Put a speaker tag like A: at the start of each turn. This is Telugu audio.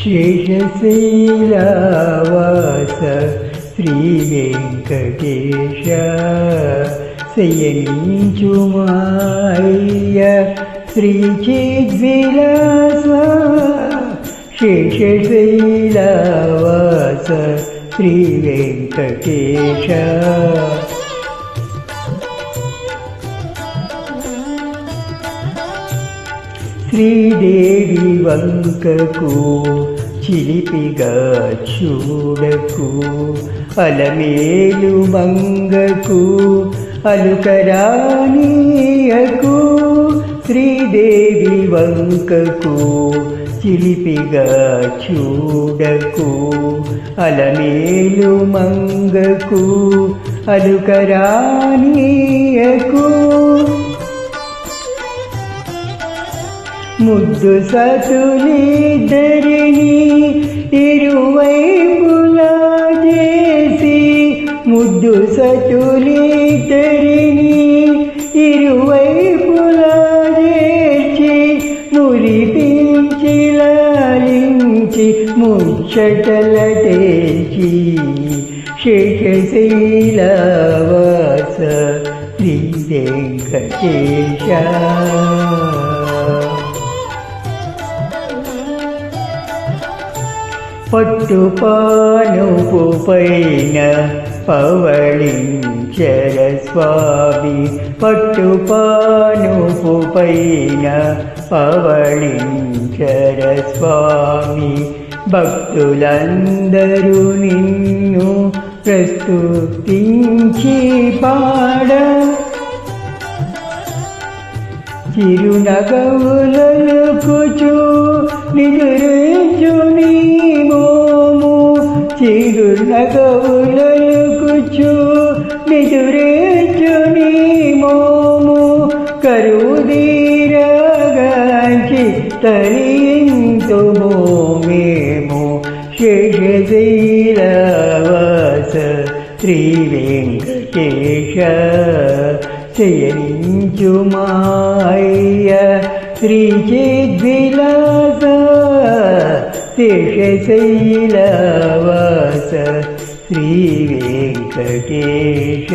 A: శేషశైలవాస శ్రీ వెంకటేశ శయనించుమాయ్య శ్రీ చిద్విలాస శేషశైలవాస శ్రీ వెంకటేశ శ్రీదేవి వంకకు చిలిపిగా చూడకు అలమేలు మంగకు అలుకరానీయకు శ్రీదేవి వంకకు చిలిపిగా చూడకు అలమేలు మంగకు అలుకరానీయకు ముద్దు సతులిద్దరిని ఇరువైపులా చేసి ముద్దు సతులిద్దరిని ఇరువైపులా చేసి మురిపించి లాలించి ముచ్చటల తెచి శేషశైలవాస శ్రీ వెంకటేశ పట్టుపానుపు పైన పవళించర స్వామి పట్టుపానుపు పైన పవళించర స్వామి భక్తులందరూ నిన్ను ప్రస్తుతించి పాడ చిరునగవులకుచు నిదురించు నీ మోము చిరునగవులకుచు నిదురించు నీ మోము కరుదీరగాంచి తరింతుము మేము శేషశైలవాస శ్రీ వెంకటేశ శయనించుమాయ్య శ్రీ చిద్విలాస శేషశైలవాస శ్రీ వెంకటేశ